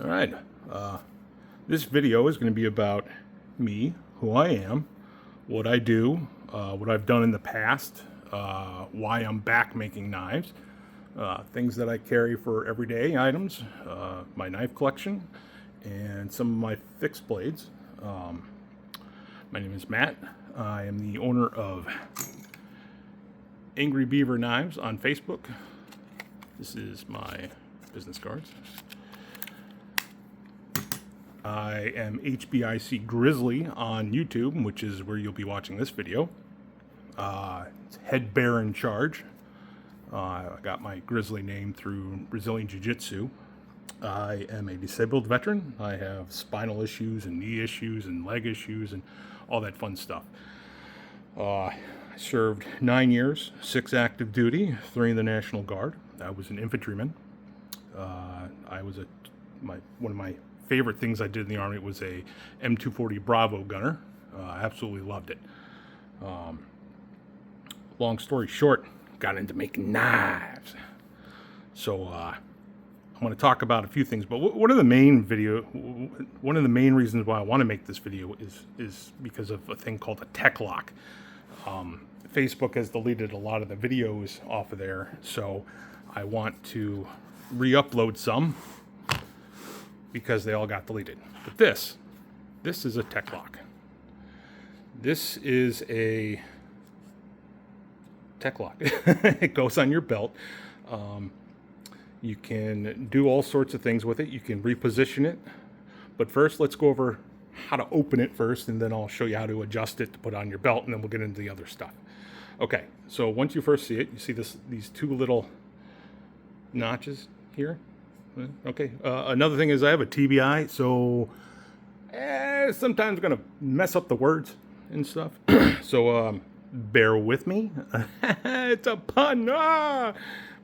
All right. This video is going to be about me, who I am, what I do, what I've done in the past, why I'm back making knives, things that I carry for everyday items, my knife collection, and some of my fixed blades. My name is Matt. I am the owner of Angry Beaver Knives on Facebook. This is my business cards. I am HBIC Grizzly on YouTube, which is where you'll be watching this video. It's Head Bear in Charge. I got my Grizzly name through Brazilian Jiu-Jitsu. I am a disabled veteran. I have spinal issues and knee issues and leg issues and all that fun stuff. I served 9 years, 6 active duty, 3 in the National Guard. I was an infantryman. I was one of my favorite things I did in the Army was a M240 Bravo gunner. I absolutely loved it. Long story short, got into making knives. So I'm going to talk about a few things, but one of the main reasons why I want to make this video is because of a thing called a Tek-Loks. Facebook has deleted a lot of the videos off of there, so I want to re-upload some because they all got deleted. But this is a Tek-Loks. This is a Tek-Loks. It goes on your belt. You can do all sorts of things with it. You can reposition it. But first, let's go over how to open it first, and then I'll show you how to adjust it to put on your belt, and then we'll get into the other stuff. Okay, so once you first see it, you see these two little notches here. Okay, another thing is I have a TBI, so sometimes I'm going to mess up the words and stuff. So bear with me. It's a pun.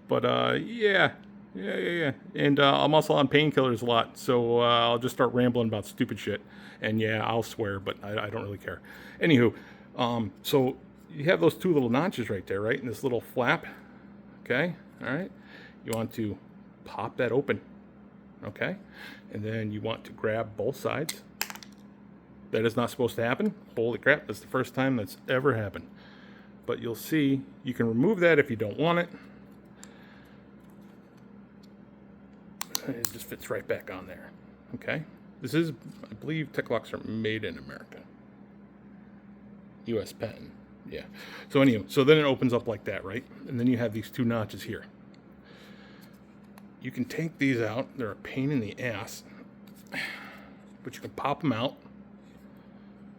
But yeah. And I'm also on painkillers a lot, so I'll just start rambling about stupid shit. And yeah, I'll swear, but I don't really care. Anywho, so you have those two little notches right there, right? And this little flap. Okay, all right. You want to pop that open. Okay, and then you want to grab both sides. That is not supposed to happen. Holy crap, that's the first time that's ever happened. But you'll see, you can remove that if you don't want it. It just fits right back on there. Okay, this is, I believe Tek-Loks are made in America. U.S. patent, yeah. So anyway, so then it opens up like that, right? And then you have these two notches here. You can take these out. They're a pain in the ass, but you can pop them out.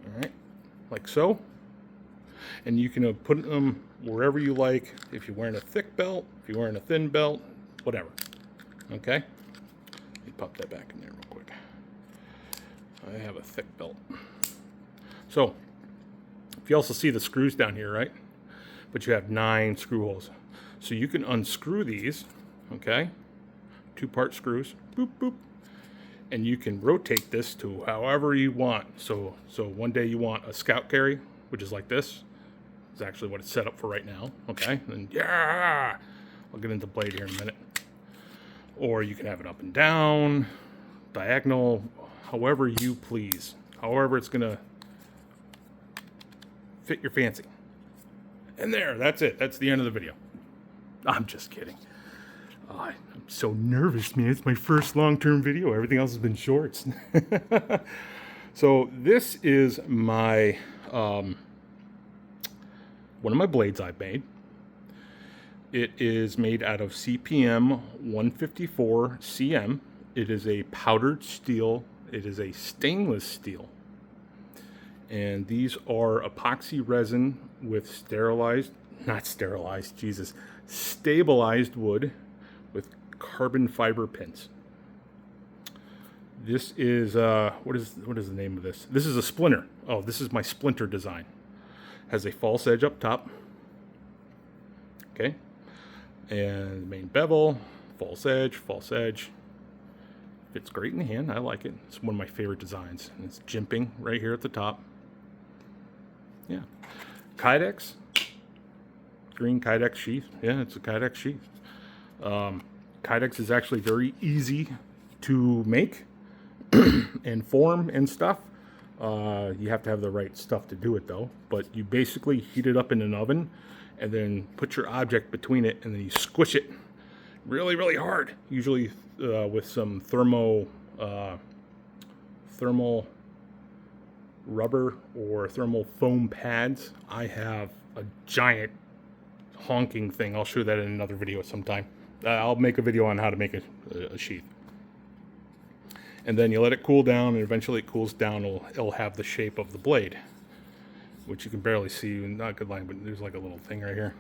All right, like so. And you can put them wherever you like. If you're wearing a thick belt, if you're wearing a thin belt, whatever. Okay. Let me pop that back in there real quick. I have a thick belt. So, if you also see the screws down here, right? But you have 9 screw holes. So you can unscrew these, okay? 2-part screws, boop, boop. And you can rotate this to however you want. So one day you want a scout carry, which is like this. It's actually what it's set up for right now, okay? And yeah, I'll get into blade here in a minute. Or you can have it up and down, diagonal, however you please. However it's gonna fit your fancy. And there, that's it. That's the end of the video. I'm just kidding. I'm so nervous, man. It's my first long-term video. Everything else has been shorts. So this is my one of my blades I've made. It is made out of CPM 154 CM. It is a powdered steel. It is a stainless steel. And these are epoxy resin with stabilized wood with carbon fiber pins. This is, what is the name of this? This is a splinter. Oh, this is my splinter design. Has a false edge up top. Okay. And the main bevel, false edge. Fits great in the hand. I like it. It's one of my favorite designs. And it's jimping right here at the top. Yeah. Kydex. Green Kydex sheath. Yeah, it's a Kydex sheath. Kydex is actually very easy to make and form and stuff. You have to have the right stuff to do it though. But you basically heat it up in an oven and then put your object between it, and then you squish it really, really hard. Usually with some thermal rubber or thermal foam pads. I have a giant honking thing. I'll show that in another video sometime. I'll make a video on how to make a sheath. And then you let it cool down, and eventually it cools down. It'll have the shape of the blade, which you can barely see. Not a good line, but there's like a little thing right here.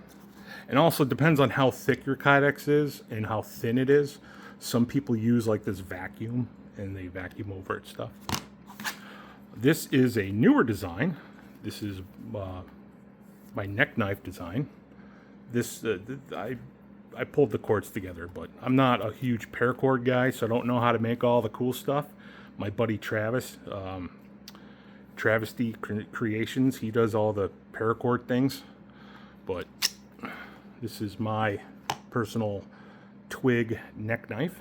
And also depends on how thick your Kydex is and how thin it is. Some people use like this vacuum, and they vacuum over it stuff. This is a newer design. This is my neck knife design. This I pulled the cords together, but I'm not a huge paracord guy, so I don't know how to make all the cool stuff. My buddy Travis, Travesty Creations, he does all the paracord things. But this is my personal twig neck knife.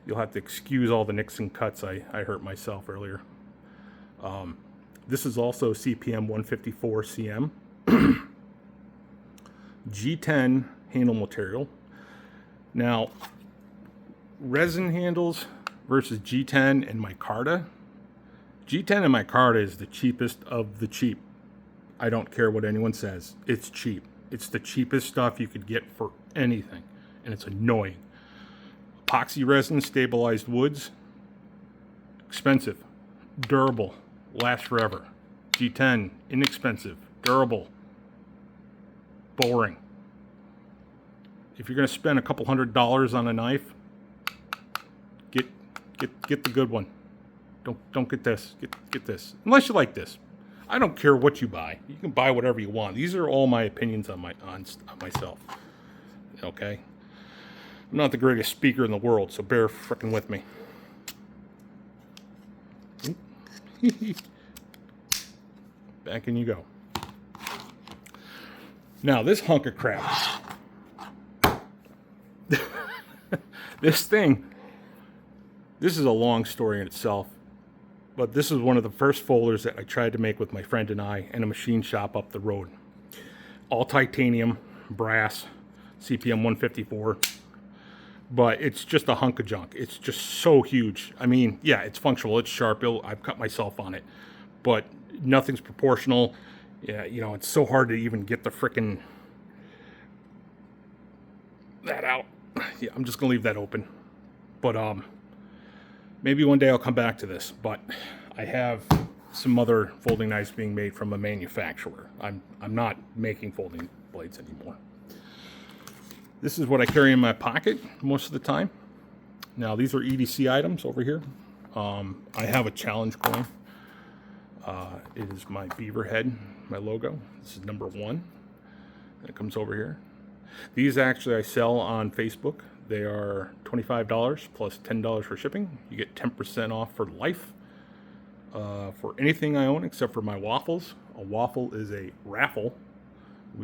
You'll have to excuse all the nicks and cuts. I hurt myself earlier. This is also CPM 154 CM. G10 handle material. Now, resin handles versus G10 and micarta. G10 and micarta is the cheapest of the cheap. I don't care what anyone says. It's cheap. It's the cheapest stuff you could get for anything, and it's annoying. Epoxy resin, stabilized woods, expensive, durable, lasts forever. G10, inexpensive, durable, boring. If you're going to spend a couple $100s on a knife, get the good one. Don't get this. Get this. Unless you like this. I don't care what you buy. You can buy whatever you want. These are all my opinions on myself. Okay? I'm not the greatest speaker in the world, so bear frickin' with me. Back in you go. Now, this hunk of crap. This thing, this is a long story in itself, but this is one of the first folders that I tried to make with my friend and I in a machine shop up the road. All titanium, brass, CPM 154, but it's just a hunk of junk. It's just so huge. I mean, yeah, it's functional, it's sharp, I've cut myself on it, but nothing's proportional. Yeah, you know, it's so hard to even get the frickin' that out. Yeah, I'm just gonna leave that open. But maybe one day I'll come back to this. But I have some other folding knives being made from a manufacturer. I'm not making folding blades anymore. This is what I carry in my pocket most of the time. Now these are EDC items over here. I have a challenge coin. It is my beaver head, my logo. This is number 1. It comes over here. These actually I sell on Facebook. They are $25 plus $10 for shipping. You get 10% off for life for anything I own except for my waffles. A waffle is a raffle.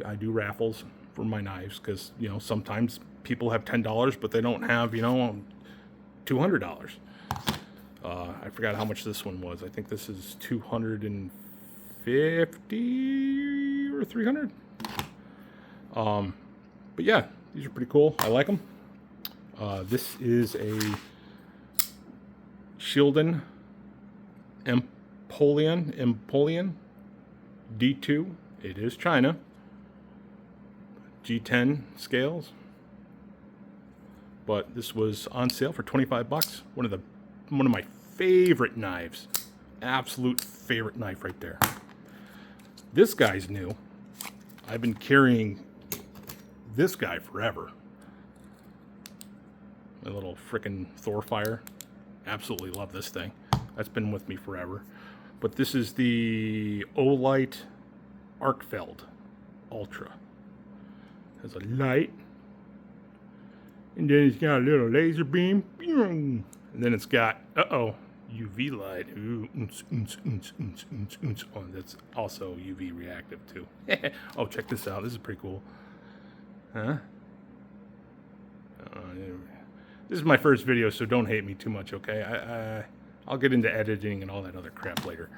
I do raffles for my knives because, you know, sometimes people have $10 but they don't have, you know, $200. I forgot how much this one was. I think this is $250 or $300. But yeah, these are pretty cool. I like them. This is a Shilden Empoleon D2. It is China. G10 scales. But this was on sale for 25 bucks. One of my favorite knives. Absolute favorite knife right there. This guy's new. I've been carrying this guy forever. My little frickin' Thorfire. Absolutely love this thing. That's been with me forever. But this is the Olight Arcfeld Ultra. Has a light. And then it's got a little laser beam. And then it's got, UV light. Ooh, oh, that's also UV reactive too. Oh, check this out. This is pretty cool. Huh? This is my first video, so don't hate me too much, okay? I'll get into editing and all that other crap later.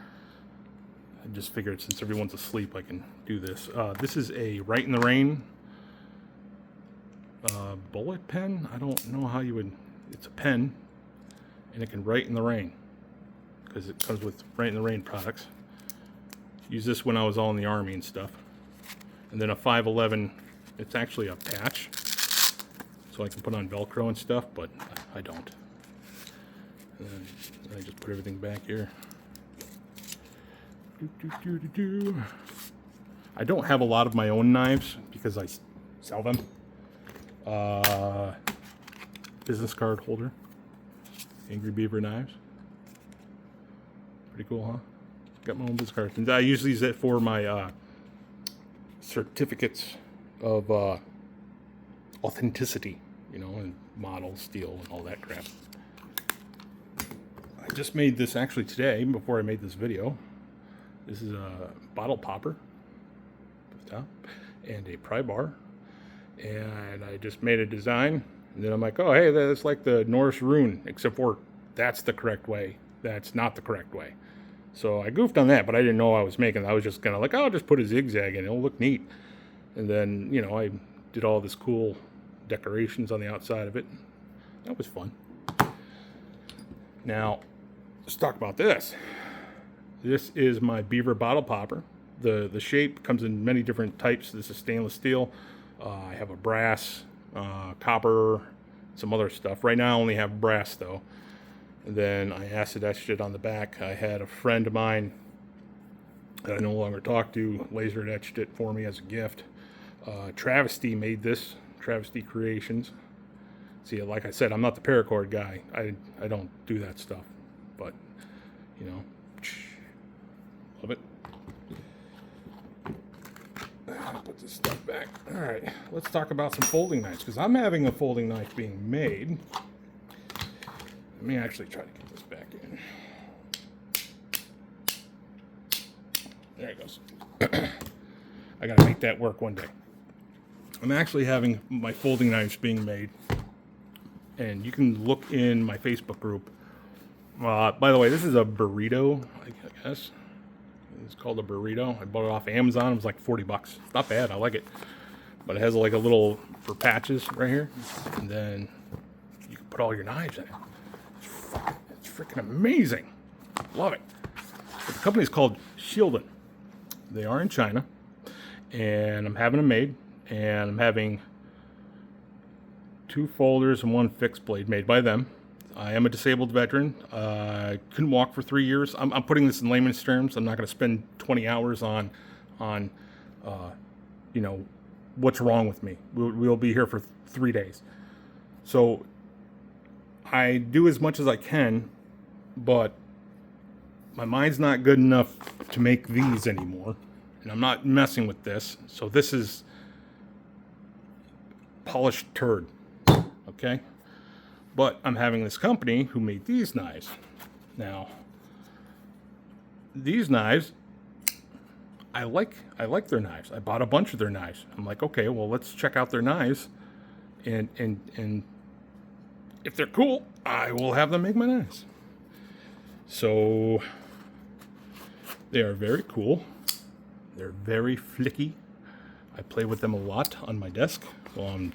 I just figured since everyone's asleep, I can do this. This is a Write in the Rain bullet pen. I don't know how you would... It's a pen, and it can write in the rain, because it comes with Write in the Rain products. Used this when I was all in the Army and stuff. And then a 511, it's actually a patch, so I can put on Velcro and stuff, but I don't. And then I just put everything back here. I don't have a lot of my own knives because I sell them. Business card holder. Angry Beaver knives. Pretty cool, huh? Got my own business cards. And I usually use it for my certificates of authenticity, you know, and model, steel, and all that crap. I just made this actually today, before I made this video. This is a bottle popper at the top and a pry bar. And I just made a design, and then I'm like, oh, hey, that's like the Norse rune, except for that's the correct way. That's not the correct way. So I goofed on that, but I didn't know I was making it. I was just gonna like, oh, I'll just put a zigzag in, it'll look neat. And then, you know, I did all this cool decorations on the outside of it. That was fun. Now, let's talk about this. This is my Beaver bottle popper. The shape comes in many different types. This is stainless steel. I have a brass, copper, some other stuff. Right now I only have brass though. And then I acid etched it on the back. I had a friend of mine that I no longer talk to laser etched it for me as a gift. Travesty made this, Travesty Creations. See, like I said, I'm not the paracord guy. I don't do that stuff. But, you know, love it. I'll put this stuff back. All right, let's talk about some folding knives, because I'm having a folding knife being made. Let me actually try to get this back in. There it goes. I gotta make that work one day. I'm actually having my folding knives being made, and you can look in my Facebook group. By the way, this is a burrito, I guess. It's called a burrito. I bought it off Amazon. It was like 40 bucks. It's not bad. I like it. But it has like a little for patches right here. And then you can put all your knives in it. It's freaking amazing. Love it. But the company is called Shieldon. They are in China. And I'm having them made. And I'm having 2 folders and 1 fixed blade made by them. I am a disabled veteran. I couldn't walk for 3 years. I'm putting this in layman's terms. I'm not going to spend 20 hours on you know, what's wrong with me. We'll be here for 3 days. So I do as much as I can, but my mind's not good enough to make these anymore. And I'm not messing with this. So this is polished turd. Okay? But I'm having this company who made these knives. Now, these knives, I like their knives. I bought a bunch of their knives. I'm like, okay, well, let's check out their knives, and if they're cool, I will have them make my knives. So they are very cool. They're very flicky. I play with them a lot on my desk while I'm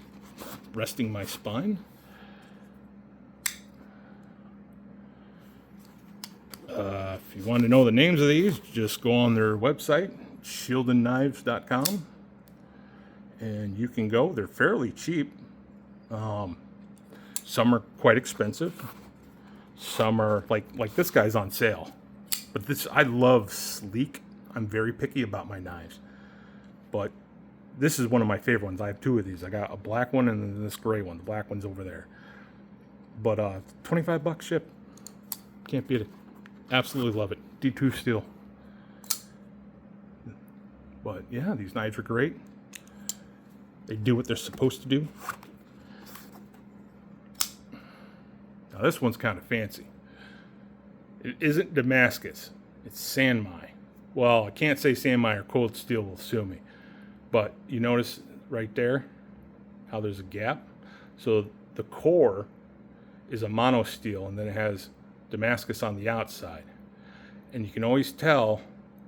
resting my spine. If you want to know the names of these, just go on their website, shieldonKnives.com, and you can go. They're fairly cheap. Some are quite expensive. Some are like this guy's on sale. But this, I love sleek. I'm very picky about my knives. But this is one of my favorite ones. I have 2 of these. I got a black one and then this gray one. The black one's over there. But 25 bucks ship. Can't beat it. Absolutely love it. D2 steel. But yeah, these knives are great. They do what they're supposed to do. Now this one's kind of fancy. It isn't Damascus. It's Sanmai. Well, I can't say Sanmai or Cold Steel will sue me. But you notice right there how there's a gap? So the core is a mono steel, and then it has Damascus on the outside. And you can always tell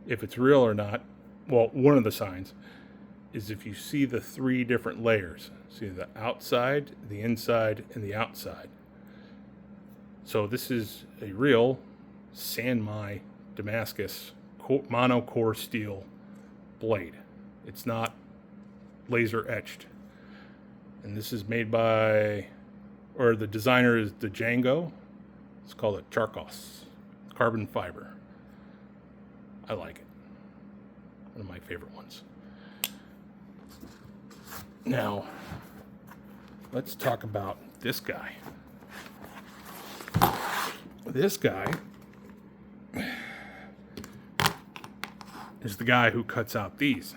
if it's real or not. Well, one of the signs is if you see the 3 different layers. See the outside, the inside, and the outside. So this is a real Sanmai Damascus mono core steel blade. It's not laser etched. And this is made by, or the designer is the Django. It's called a Tek-Loks carbon fiber. I like it. One of my favorite ones. Now, let's talk about this guy. This guy is the guy who cuts out these.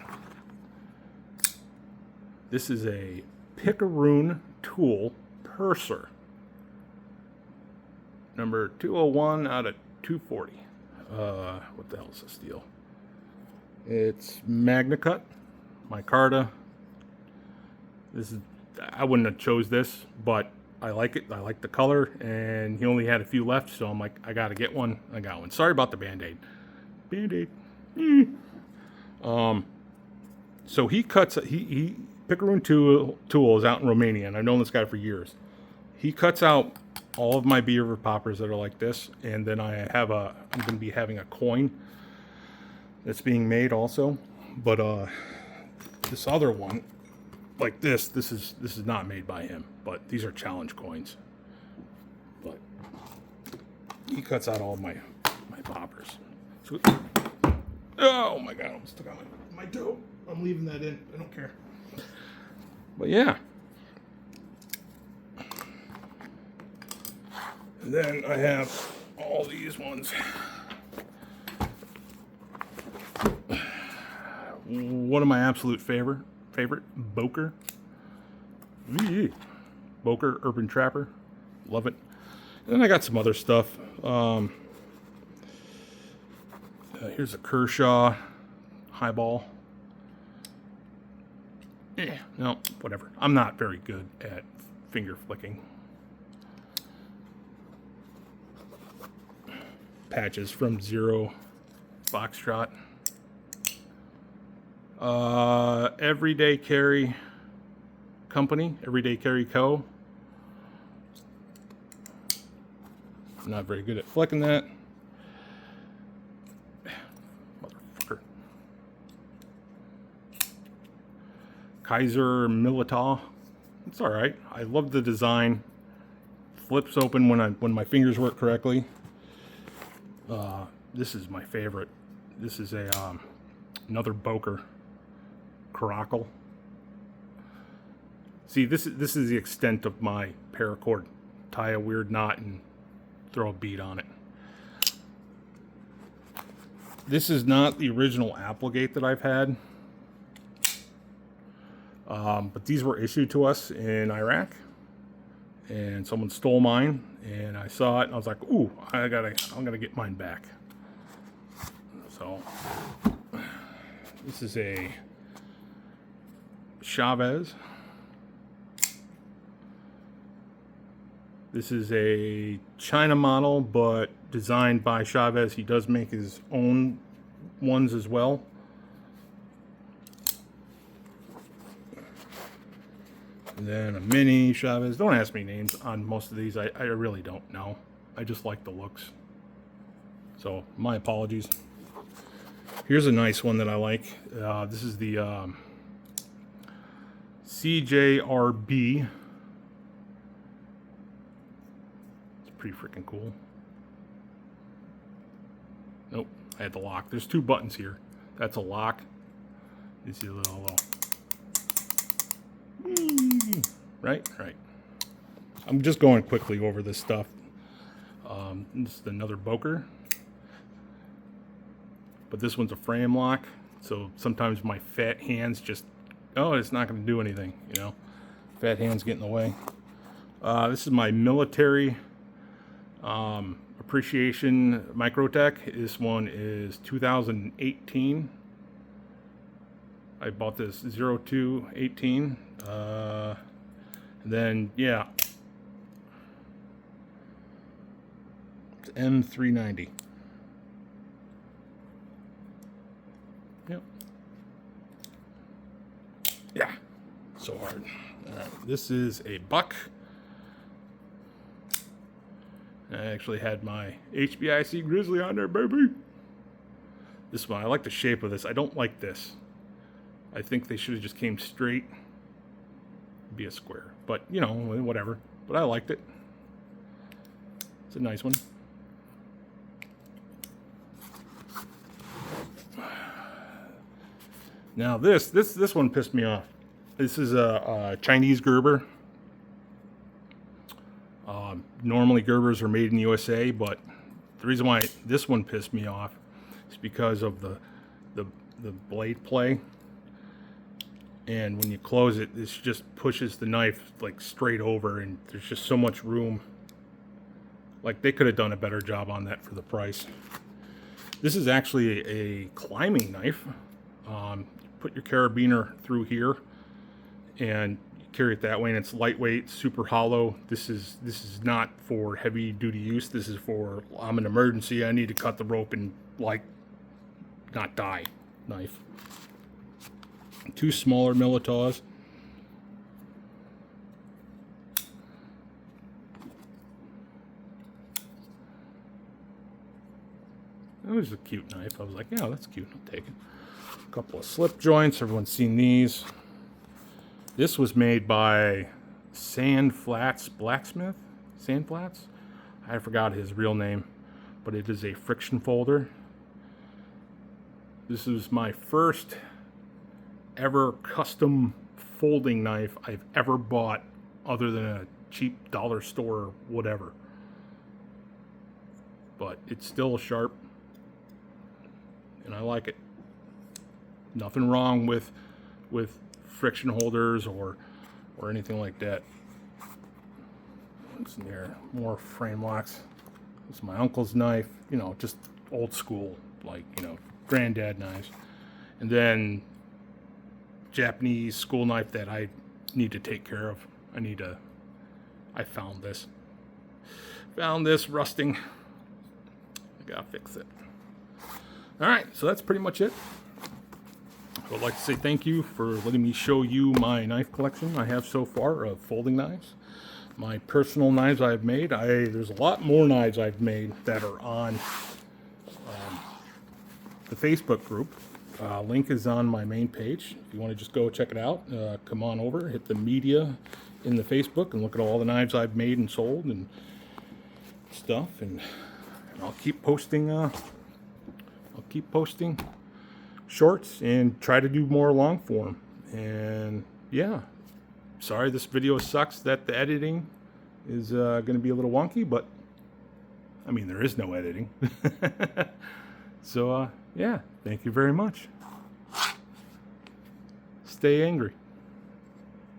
This is a Picaroon tool purser. Number 201 out of 240. What the hell is this deal? It's Magna Cut, micarta. This is, I wouldn't have chose this, but I like it. I like the color, and he only had a few left, so I'm like, I gotta get one. I got one. Sorry about the Band-Aid. Band-Aid. So he cuts. He Picaroon tool is out in Romania, and I've known this guy for years. He cuts out all of my beaver poppers that are like this, and then I'm going to be having a coin that's being made also. But this other one, like this is not made by him, but these are challenge coins. But he cuts out all of my poppers. So, oh my god, I almost took out my toe. I'm leaving that in. I don't care. But yeah. And then I have all these ones. One of my absolute favorite Boker. Boker Urban Trapper. Love it. And then I got some other stuff. Here's a Kershaw highball. No, whatever. I'm not very good at finger flicking. Patches from Zero Foxtrot. Everyday Carry Company, Everyday Carry Co. I'm not very good at flicking that. Motherfucker. Kaiser Militar. It's all right. I love the design. Flips open when my fingers work correctly. This is my favorite. This is a another Boker Caracal. See, this is the extent of my paracord. Tie a weird knot and throw a bead on it. This is not the original Applegate that I've had, but these were issued to us in Iraq, and someone stole mine, and I saw it, and I was like, "Ooh, I'm gonna get mine back." So this is a Chavez. This is a China model, but designed by Chavez. He does make his own ones as well. And then a mini Chavez. Don't ask me names on most of these. I really don't know. I just like the looks. So my apologies. Here's a nice one that I like. This is the CJRB. It's pretty freaking cool. Nope, I had the lock. There's 2 buttons here. That's a lock. You see a little. Right. I'm just going quickly over this stuff. This is another Boker. But this one's a frame lock, so sometimes my fat hands just, it's not going to do anything, you know. Fat hands get in the way. This is my military appreciation Microtech. This one is 2018. I bought this 0218. And then, yeah. Teklok M390. Yep. Yeah. So hard. This is a buck. I actually had my HBIC Grizzly on there, baby. This one, I like the shape of this. I don't like this. I think they should have just came straight. Be a square. But, you know, whatever. But I liked it. It's a nice one. Now this one pissed me off. This is a Chinese Gerber. Normally Gerbers are made in the USA, but the reason why this one pissed me off is because of the blade play. And when you close it, this just pushes the knife like straight over, and there's just so much room. Like, they could have done a better job on that for the price. This is actually a climbing knife. Put your carabiner through here and carry it that way, and it's lightweight, super hollow. This is not for heavy duty use. This is for, I'm an emergency, I need to cut the rope and like not die knife. Two smaller Militaws. It was a cute knife. I was like, yeah, that's cute, I'll take it. A couple of slip joints, everyone's seen these. This was made by Sandflats Blacksmith. Sandflats? I forgot his real name, but it is a friction folder. This is my first ever custom folding knife I've ever bought, other than a cheap dollar store or whatever. But it's still sharp, and I like it. Nothing wrong with friction holders or anything like that. What's in there? More frame locks. This is my uncle's knife, you know, just old school, like, you know, granddad knives. And then Japanese school knife that I need to take care of. I found this rusting. I gotta fix it. All right, so that's pretty much it. I would like to say thank you for letting me show you my knife collection I have so far of folding knives. My personal knives I've made. There's a lot more knives I've made that are on the Facebook group. Link is on my main page. If you want to just go check it out, come on over, hit the media in the Facebook, and look at all the knives I've made and sold and stuff. And I'll keep posting. Shorts and try to do more long form. And yeah, sorry this video sucks that the editing is going to be a little wonky, but I mean, there is no editing. So yeah, thank you very much. Stay angry.